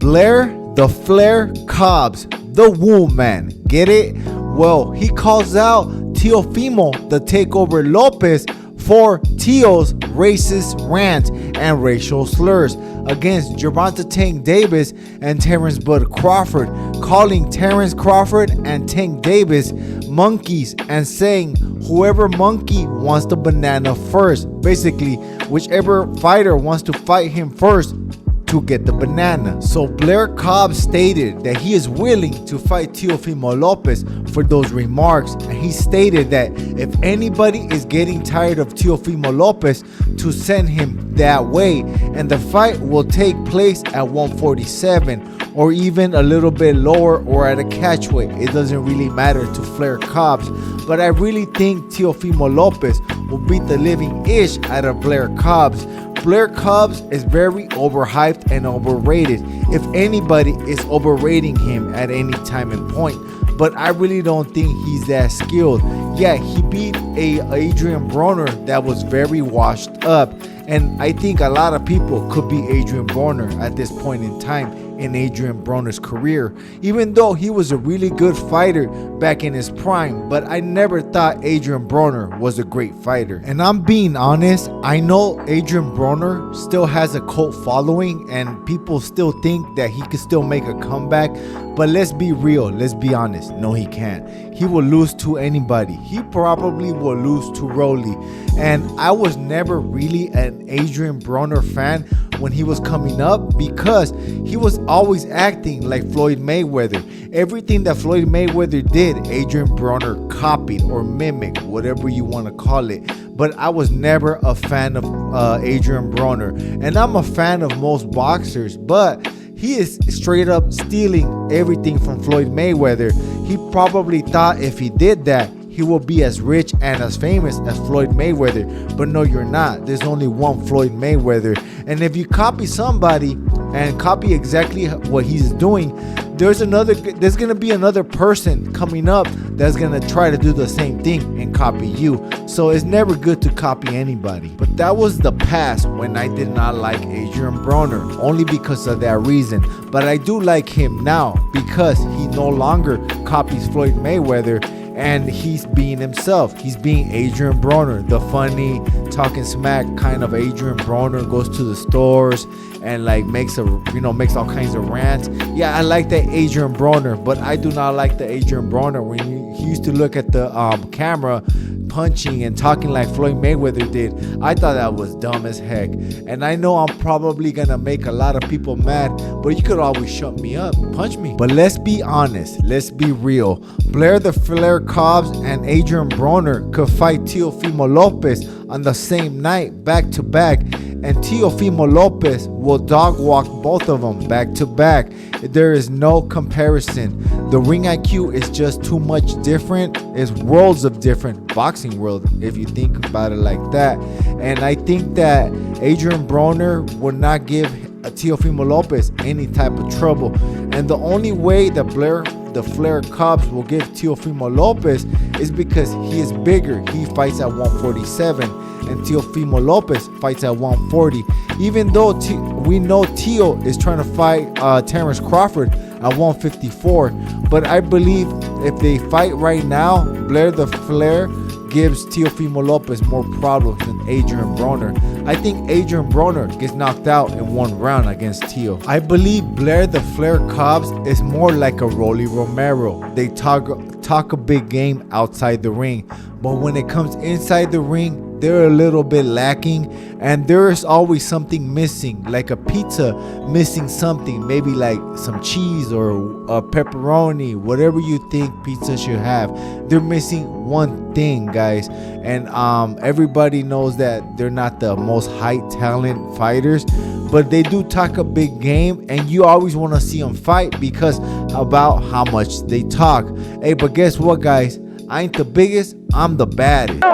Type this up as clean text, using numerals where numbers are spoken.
Blair the Flair Cobbs, the Womb Man. Get it? Well, he calls out Teofimo the Takeover Lopez for Teo's racist rants and racial slurs against Gervonta Tank Davis and Terence Bud Crawford, calling Terence Crawford and Tank Davis monkeys and saying whoever monkey wants the banana first. Basically, whichever fighter wants to fight him first to get the banana. So Blair Cobbs stated that he is willing to fight Teofimo Lopez for those remarks, and he stated that if anybody is getting tired of Teofimo Lopez, to send him that way, and the fight will take place at 147 or even a little bit lower or at a catchweight. It doesn't really matter to Blair Cobbs, but I really think Teofimo Lopez will beat the living ish out of Blair Cobbs. Blair Cobbs is very overhyped and overrated. If anybody is overrating him at any time and point, but I really don't think he's that skilled. Yeah, he beat a Adrian Broner that was very washed up, and I think a lot of people could be Adrian Broner at this point in time in Adrian Broner's career, even though he was a really good fighter back in his prime. But I never thought Adrian Broner was a great fighter. And I'm being honest, I know Adrian Broner still has a cult following and people still think that he could still make a comeback, but let's be real, let's be honest, no he can't. He will lose to anybody. He probably will lose to Rolly, and I was never really an Adrian Broner fan when he was coming up because he was always acting like Floyd Mayweather. Everything that Floyd Mayweather did, Adrian Broner copied or mimicked, whatever you want to call it. But I was never a fan of Adrian Broner, and I'm a fan of most boxers, but he is straight up stealing everything from Floyd Mayweather. He probably thought if he did that, he will be as rich and as famous as Floyd Mayweather, but no, you're not. There's only one Floyd Mayweather, and if you copy somebody and copy exactly what he's doing, there's gonna be another person coming up that's gonna try to do the same thing and copy you. So it's never good to copy anybody. But that was the past when I did not like Adrian Broner, only because of that reason. But I do like him now because he no longer copies Floyd Mayweather, and he's being himself. He's being Adrian Broner, the funny, talking smack kind of Adrian Broner. Goes to the stores and like makes all kinds of rants. Yeah, I like that Adrian Broner, but I do not like the Adrian Broner when he used to look at the camera punching and talking like Floyd Mayweather did. I thought that was dumb as heck, and I know I'm probably gonna make a lot of people mad, but you could always shut me up, punch me. But let's be honest, let's be real. Blair the Flair Cobbs and Adrian Broner could fight Teofimo Lopez on the same night, back to back, and Teofimo Lopez will dog walk both of them back to back. There is no comparison. The ring IQ is just too much different. It's worlds of different. Boxing world, if you think about it like that. And I think that Adrian Broner would not give Teofimo Lopez any type of trouble. And the only way that Blair the Flair Cobbs will give Teofimo Lopez is because he is bigger. He fights at 147 and Teofimo Lopez fights at 140. Even though we know Teo is trying to fight Terence Crawford at 154, but I believe if they fight right now, Blair the Flair gives Teofimo Lopez more problems than Adrian Broner. I think Adrian Broner gets knocked out in one round against Teo. I believe Blair the Flair Cobbs is more like a Rolly Romero. They talk a big game outside the ring, but when it comes inside the ring, they're a little bit lacking, and there is always something missing, like a pizza missing something, maybe like some cheese or a pepperoni, whatever you think pizza should have. They're missing one thing, guys, and everybody knows that they're not the most high talent fighters, but they do talk a big game, and you always want to see them fight because about how much they talk. Hey, but guess what, guys? I ain't the biggest, I'm the baddest.